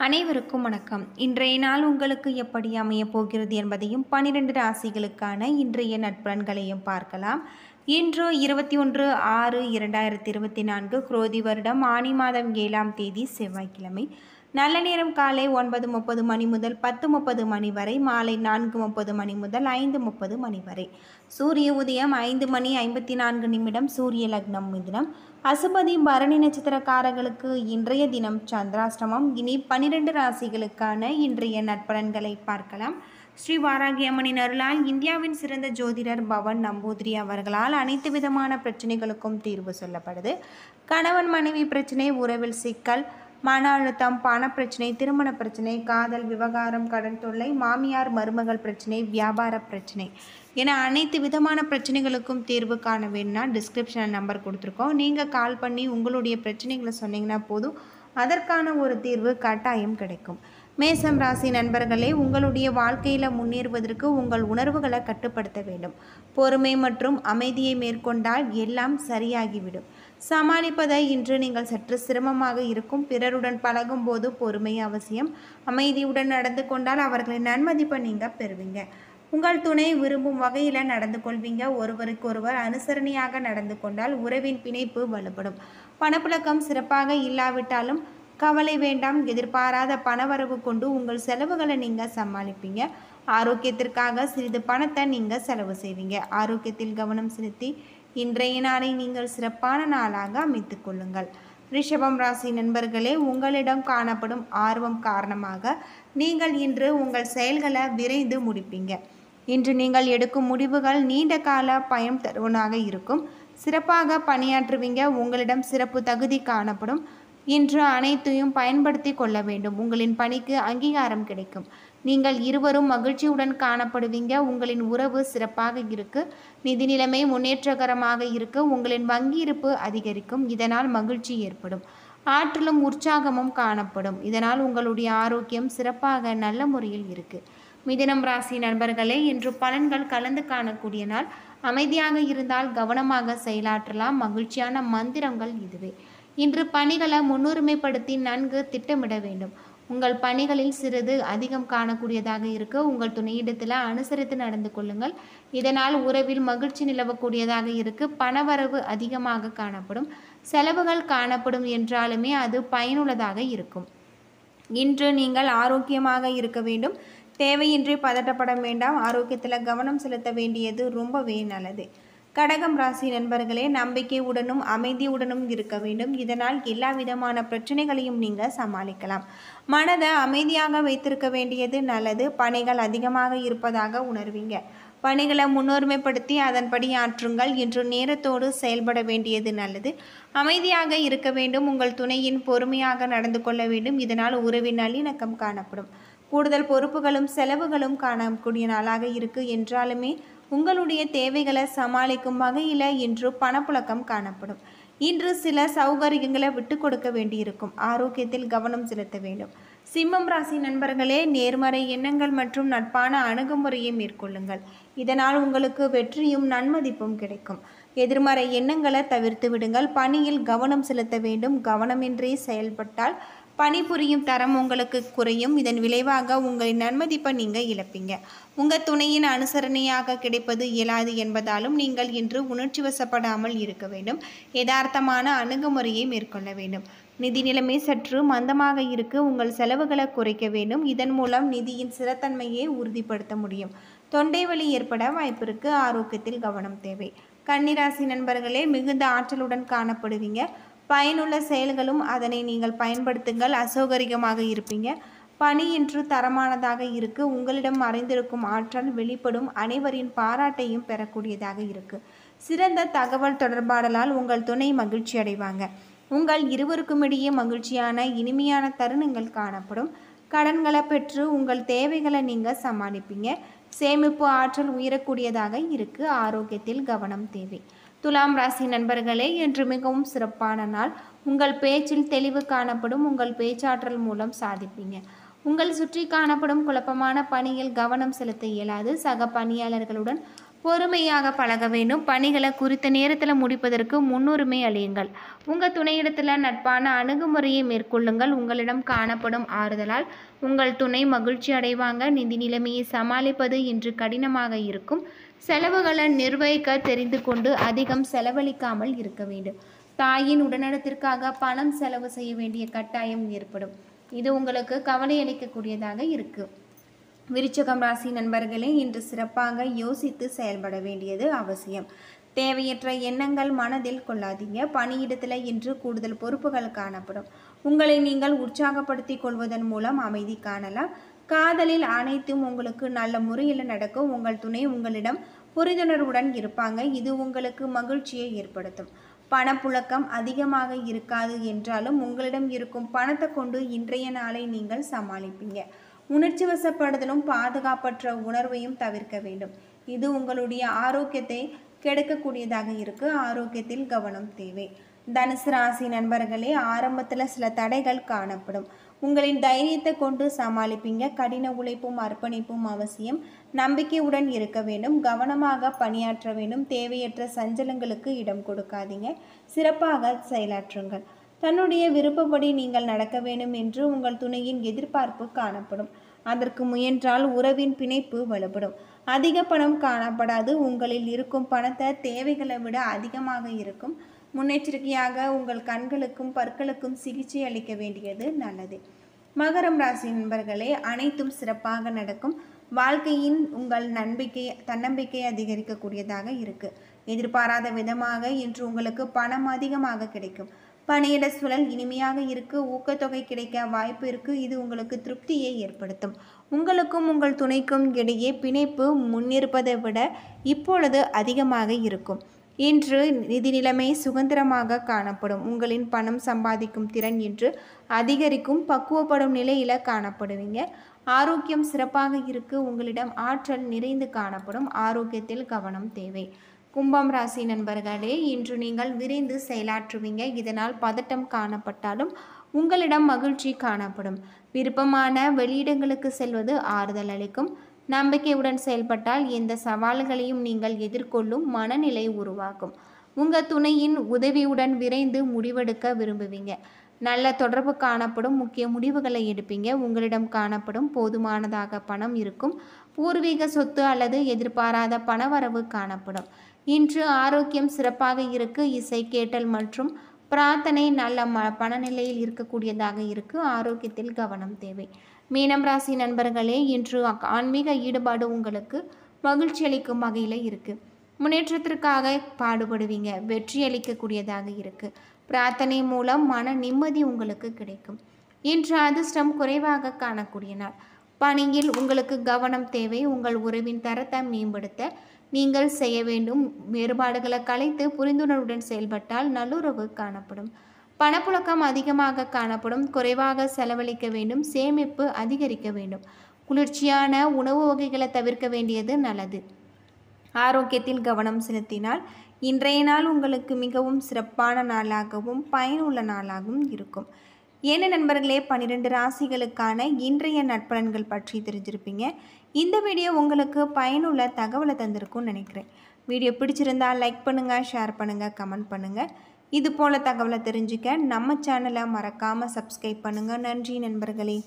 அனைவருக்கும் வணக்கம். இன்றைய நாள் உங்களுக்கு எப்படி அமையப் போகிறது என்பதையும் 12 ராசிகளுக்கான இன்றைய நட்பலன்களையும் பார்க்கலாம். இன்று 21/6/2024 குரோதி வருடம் ஆனி மாதம் 7ஆம் தேதி செவ்வாய்க்கிழமை. நல்ல நேரம் காலை 9:30 மணி முதல் 10:30 மணி வரை, மாலை 4:30 மணி முதல் 5:30 மணி வரை. சூரிய உதயம் 5:54 சூரிய லக்னம் மிதுனம். அசுபதி பரணி நட்சத்திரக்காரர்களுக்கு இன்றைய தினம் சந்திராஷ்டமம். இனி 12 ராசிகளுக்கான இன்றைய நட்பலன்களை பார்க்கலாம். ஸ்ரீ வாராகி அம்மனின் அருளால் இந்தியாவின் சிறந்த ஜோதிடர் பவன் நம்பூதிரி அவர்களால் அனைத்து விதமான பிரச்சனைகளுக்கும் தீர்வு சொல்லப்படுது. கணவன் மனைவி பிரச்சனை, உறவில் சிக்கல், மன அழுத்தம், பணப்பிரச்சனை, திருமண பிரச்சனை, காதல் விவகாரம், கடன் தொல்லை, மாமியார் மருமகள் பிரச்சனை, வியாபார பிரச்சனை என அனைத்து விதமான பிரச்சனைகளுக்கும் தீர்வு காண வேணும்னா டிஸ்கிரிப்ஷன் நம்பர் கொடுத்துருக்கோம். நீங்கள் கால் பண்ணி உங்களுடைய பிரச்சனைகளை சொன்னீங்கன்னா போதும், அதற்கான ஒரு தீர்வு கட்டாயம் கிடைக்கும். மேசம் ராசி நண்பர்களே, உங்களுடைய வாழ்க்கையில் முன்னேறுவதற்கு உங்கள் உணர்வுகளை கட்டுப்படுத்த வேண்டும். பொறுமை மற்றும் அமைதியை மேற்கொண்டால் எல்லாம் சரியாகிவிடும். சமாளிப்பதை இன்று நீங்கள் சற்று சிரமமாக இருக்கும். பிறருடன் பழகும் போது பொறுமை அவசியம். அமைதியுடன் நடந்து கொண்டால் அவர்களின் நன்மதிப்பை நீங்கள் பெறுவீங்க. உங்கள் துணை விரும்பும் வகையில் நடந்து கொள்வீங்க. ஒருவருக்கொருவர் அனுசரணையாக நடந்து கொண்டால் உறவின் பிணைப்பு வலுப்படும். பணப்புழக்கம் சிறப்பாக இல்லாவிட்டாலும் கவலை வேண்டாம். எதிர்பாராத பணவரவு கொண்டு உங்கள் செலவுகளை நீங்கள் சமாளிப்பீங்க. ஆரோக்கியத்திற்காக சிறிது பணத்தை நீங்கள் செலவு செய்வீங்க. ஆரோக்கியத்தில் கவனம் செலுத்தி இன்றைய நாளை நீங்கள் சிறப்பான நாளாக அமைத்துக் கொள்ளுங்கள். ரிஷபம் ராசி நண்பர்களே, உங்களிடம் காணப்படும் ஆர்வம் காரணமாக நீங்கள் இன்று உங்கள் செயல்களை விரைந்து முடிப்பீங்க. இன்று நீங்கள் எடுக்கும் முடிவுகள் நீண்ட கால பயன் தருவனாக இருக்கும். சிறப்பாக பணியாற்றுவீங்க. உங்களிடம் சிறப்பு தகுதி காணப்படும். இன்று அனைத்தையும் பயன்படுத்தி கொள்ள வேண்டும். உங்களின் பணிக்கு அங்கீகாரம் கிடைக்கும். நீங்கள் இருவரும் மகிழ்ச்சியுடன் காணப்படுவீங்க. உங்களின் உறவு சிறப்பாக இருக்கு. நிதி நிலைமை முன்னேற்றகரமாக இருக்கு. உங்களின் வங்கி இருப்பு அதிகரிக்கும். இதனால் மகிழ்ச்சி ஏற்படும். ஆற்றலும் உற்சாகமும் காணப்படும். இதனால் உங்களுடைய ஆரோக்கியம் சிறப்பாக நல்ல முறையில் இருக்கு. மிதுனம் ராசி நண்பர்களே, இன்று பலன்கள் கலந்து காணக்கூடிய நாள். அமைதியாக இருந்தால் கவனமாக செயலாற்றலாம். மகிழ்ச்சியான மந்திரங்கள் இதுவே. இன்று பணிகளை முன்னுரிமைப்படுத்தி நன்கு திட்டமிட வேண்டும். உங்கள் பணிகளில் சிறிது அதிகம் காணக்கூடியதாக இருக்கு. உங்கள் துணையிடத்தில் அனுசரித்து நடந்து கொள்ளுங்கள். இதனால் உறவில் மகிழ்ச்சி நிலவக்கூடியதாக இருக்கு. பணவரவு அதிகமாக காணப்படும். செலவுகள் காணப்படும் என்றாலுமே அது பயனுள்ளதாக இருக்கும். இன்று நீங்கள் ஆரோக்கியமாக இருக்க வேண்டும். தேவையின்றி பதட்டப்பட வேண்டாம். ஆரோக்கியத்தில் கவனம் செலுத்த வேண்டியது ரொம்பவே நல்லது. கடகம் ராசி நண்பர்களே, நம்பிக்கையுடனும் அமைதியுடனும் இருக்க வேண்டும். இதனால் எல்லா விதமான பிரச்சனைகளையும் நீங்கள் சமாளிக்கலாம். மனதை அமைதியாக வைத்திருக்க வேண்டியது நல்லது. பணிகள் அதிகமாக இருப்பதாக உணர்வீங்க. பணிகளை முன்னுரிமைப்படுத்தி அதன்படி ஆற்றுங்கள். இன்று நேரத்தோடு செயல்பட வேண்டியது நல்லது. அமைதியாக இருக்க வேண்டும். உங்கள் துணையின் பொறுமையாக நடந்து கொள்ள வேண்டும். இதனால் உறவின் நல்லிணக்கம் காணப்படும். கூடுதல் பொறுப்புகளும் செலவுகளும் காணக்கூடிய நாளாக இருக்கு என்றாலுமே உங்களுடைய தேவைகளை சமாளிக்கும் வகையில் இன்று பணப்புழக்கம் காணப்படும். இன்று சில சௌகரியங்களை விட்டு கொடுக்க வேண்டியிருக்கும். ஆரோக்கியத்தில் கவனம் செலுத்த வேண்டும். சிம்மம் ராசி நண்பர்களே, நேர்மறை எண்ணங்கள் மற்றும் நட்பான அணுகுமுறையை மேற்கொள்ளுங்கள். இதனால் உங்களுக்கு வெற்றியும் நன்மதிப்பும் கிடைக்கும். எதிர்மறை எண்ணங்களை தவிர்த்து விடுங்கள். பணியில் கவனம் செலுத்த வேண்டும். கவனமின்றி செயல்பட்டால் பணிபுரியும் தரம் உங்களுக்கு குறையும். இதன் விளைவாக உங்களின் நன்மதிப்பை நீங்கள் இழப்பீங்க. உங்கள் துணையின் அனுசரணையாக கிடைப்பது இயலாது என்பதாலும் நீங்கள் இன்று உணர்ச்சி வசப்படாமல் இருக்க வேண்டும். யதார்த்தமான அணுகுமுறையை மேற்கொள்ள வேண்டும். நிதி நிலைமை சற்று மந்தமாக இருக்கு. உங்கள் செலவுகளை குறைக்க வேண்டும். இதன் மூலம் நிதியின் ஸ்திரத்தன்மையை உறுதிப்படுத்த முடியும். தொண்டை வலி ஏற்பட வாய்ப்பிற்கு. ஆரோக்கியத்தில் கவனம் தேவை. கன்னிராசி நண்பர்களே, மிகுந்த ஆற்றலுடன் காணப்படுவீங்க. பயனுள்ள செயல்களும் அதனை நீங்கள் பயன்படுத்துங்கள். அசௌகரியமாக இருப்பீங்க. பணி இன்று தரமானதாக இருக்கு. உங்களிடம் மறைந்திருக்கும் ஆற்றல் வெளிப்படும். அனைவரின் பாராட்டையும் பெறக்கூடியதாக இருக்கு. சிறந்த தகவல் தொடர்பாடலால் உங்கள் துணை மகிழ்ச்சி அடைவாங்க. உங்கள் இருவருக்கும் இடையே மகிழ்ச்சியான இனிமையான தருணங்கள் காணப்படும். கடன்களை பெற்று உங்கள் தேவைகளை நீங்கள் சமாளிப்பீங்க. சேமிப்பு ஆற்றல் உயரக்கூடியதாக இருக்கு. ஆரோக்கியத்தில் கவனம் தேவை. துலாம் ராசி நண்பர்களே, இன்று மிகவும் சிறப்பான நாள். உங்கள் பேச்சில் தெளிவு காணப்படும். உங்கள் பேச்சாற்றல் மூலம் சாதிப்பீங்க. உங்கள் சுற்றி காணப்படும் குழப்பமான பணியில் கவனம் செலுத்த இயலாது. சக பணியாளர்களுடன் பொறுமையாக பழக வேண்டும். பணிகளை குறித்த நேரத்தில் முடிப்பதற்கு முன்னுரிமை அளியுங்கள். உங்கள் துணையிடத்தில் நட்பான அணுகுமுறையை மேற்கொள்ளுங்கள். உங்களிடம் காணப்படும் ஆறுதலால் உங்கள் துணை மகிழ்ச்சி அடைவாங்க. நிதி நிலைமையை சமாளிப்பது இன்று கடினமாக இருக்கும். செலவுகளை நிர்வகிக்க தெரிந்து கொண்டு அதிகம் செலவழிக்காமல் இருக்க வேண்டும். தாயின் உடல்நலத்திற்காக பணம் செலவு செய்ய வேண்டிய கட்டாயம் ஏற்படும். இது உங்களுக்கு கவலை அளிக்கக்கூடியதாக இருக்குது. விருச்சிகம் ராசி நண்பர்களே, இன்று சிறப்பாக யோசித்து செயல்பட வேண்டியது அவசியம். தேவையற்ற எண்ணங்கள் மனதில் கொள்ளாதீங்க. பணியிடத்தில் இன்று கூடுதல் பொறுப்புகள் காணப்படும். உங்களை நீங்கள் உற்சாகப்படுத்தி கொள்வதன் மூலம் அமைதி காணலாம். காதலில் அனைத்தும் உங்களுக்கு நல்ல முறையில் நடக்கும். உங்கள் துணை உங்களிடம் புரிந்துணர்வுடன் இருப்பாங்க. இது உங்களுக்கு மகிழ்ச்சியை ஏற்படுத்தும். பணப்புழக்கம் அதிகமாக இருக்காது என்றாலும் உங்களிடம் இருக்கும் பணத்தை கொண்டு இன்றைய நாளை நீங்கள் சமாளிப்பீங்க. உணர்ச்சி வசப்படுதலும் பாதுகாப்பற்ற உணர்வையும் தவிர்க்க வேண்டும். இது உங்களுடைய ஆரோக்கியத்தை கெடுக்கக்கூடியதாக இருக்குது. ஆரோக்கியத்தில் கவனம் தேவை. தனுசு ராசி நண்பர்களே, ஆரம்பத்தில் சில தடைகள் காணப்படும். உங்களின் தைரியத்தை கொண்டு சமாளிப்பீங்க. கடின உழைப்பும் அர்ப்பணிப்பும் அவசியம். நம்பிக்கையுடன் இருக்க வேண்டும். கவனமாக பணியாற்ற வேண்டும். தேவையற்ற சஞ்சலங்களுக்கு இடம் கொடுக்காதீங்க. சிறப்பாக செயலாற்றுங்கள். தன்னுடைய விருப்பப்படி நீங்கள் நடக்க வேண்டும் என்று உங்கள் துணையின் எதிர்பார்ப்பு காணப்படும். அதற்கு முயன்றால் உறவின் பிணைப்பு வலுப்படும். அதிக பணம் காணப்படாது. உங்களில் இருக்கும் பணத்தை தேவைகளை விட அதிகமாக இருக்கும். முன்னெச்சரிக்கையாக உங்கள் கண்களுக்கும் பற்களுக்கும் சிகிச்சை அளிக்க வேண்டியது நல்லது. மகரம் ராசி நண்பர்களே, அனைத்தும் சிறப்பாக நடக்கும். வாழ்க்கையின் உங்கள் தன்னம்பிக்கை அதிகரிக்கக்கூடியதாக இருக்குது. எதிர்பாராத விதமாக இன்று உங்களுக்கு பணம் அதிகமாக கிடைக்கும். பணியிட சூழல் இனிமையாக இருக்கு. ஊக்கத்தொகை கிடைக்க வாய்ப்பு இருக்கு. இது உங்களுக்கு திருப்தியை ஏற்படுத்தும். உங்களுக்கும் உங்கள் துணைக்கும் இடையே பிணைப்பு முன்னிருப்பதை விட இப்பொழுது அதிகமாக இருக்கும். இன்று நிதி நிலைமை சுதந்திரமாக காணப்படும். உங்களின் பணம் சம்பாதிக்கும் திறன் இன்று அதிகரிக்கும். பக்குவப்படும் நிலையில காணப்படுவீங்க. ஆரோக்கியம் சிறப்பாக இருக்கு. உங்களிடம் ஆற்றல் நிறைந்து காணப்படும். ஆரோக்கியத்தில் கவனம் தேவை. கும்பம் ராசி நண்பர்களே, இன்று நீங்கள் விரைந்து செயலாற்றுவீங்க. இதனால் பதட்டம் காணப்பட்டாலும் உங்களிடம் மகிழ்ச்சி காணப்படும். விருப்பமான வெளியிடங்களுக்கு செல்வது ஆறுதல் அளிக்கும். நம்பிக்கையுடன் செயல்பட்டால் எந்த சவால்களையும் நீங்கள் எதிர்கொள்ளும் மனநிலை உருவாக்கும். உங்கள் துணையின் உதவியுடன் விரைந்து முடிவெடுக்க விரும்புவீங்க. நல்ல தொடர்பு காணப்படும். முக்கிய முடிவுகளை எடுப்பீங்க. உங்களிடம் காணப்படும் போதுமானதாக பணம் இருக்கும். பூர்வீக சொத்து அல்லது எதிர்பாராத பணவரவு காணப்படும். இன்று ஆரோக்கியம் சிறப்பாக இருக்கு. இசை கேட்டல் மற்றும் பிரார்த்தனை நல்ல பணநிலையில் இருக்கக்கூடியதாக இருக்கு. ஆரோக்கியத்தில் கவனம் தேவை. மீனம் ராசி நண்பர்களே, இன்று ஆன்மீக ஈடுபாடு உங்களுக்கு மகிழ்ச்சி அளிக்கும் வகையில் இருக்கு. முன்னேற்றத்திற்காக பாடுபடுவீங்க. வெற்றி அளிக்கக்கூடியதாக இருக்கு. பிரார்த்தனை மூலம் மன நிம்மதி உங்களுக்கு கிடைக்கும். இன்று அதிர்ஷ்டம் குறைவாக காணக்கூடிய நாள். பணியில் உங்களுக்கு கவனம் தேவை. உங்கள் உறவின் தரத்தை மேம்படுத்த நீங்கள் செய்ய வேண்டும். வேறுபாடுகளை கலைத்து புரிந்துணர்வுடன் செயல்பட்டால் நல்லுறவு காணப்படும். பணப்புழக்கம் அதிகமாக காணப்படும். குறைவாக செலவழிக்க வேண்டும். சேமிப்பு அதிகரிக்க வேண்டும். குளிர்ச்சியான உணவு வகைகளை தவிர்க்க வேண்டியது நல்லது. ஆரோக்கியத்தில் கவனம் செலுத்தினால் இன்றைய நாள் உங்களுக்கு மிகவும் சிறப்பான நாளாகவும் பயனுள்ள நாளாகவும் இருக்கும். என்ன நண்பர்களே, 12 ராசிகளுக்கான இன்றைய நட்பலன்கள் பற்றி தெரிஞ்சிருப்பீங்க. இந்த வீடியோ உங்களுக்கு பயனுள்ள தகவலை தந்திருக்கும்னு நினைக்கிறேன். வீடியோ பிடிச்சிருந்தால் லைக் பண்ணுங்கள், ஷேர் பண்ணுங்கள், கமெண்ட் பண்ணுங்கள். இது போல் தகவலை தெரிஞ்சுக்க நம்ம சேனலை மறக்காமல் சப்ஸ்கிரைப் பண்ணுங்கள். நன்றி நண்பர்களே.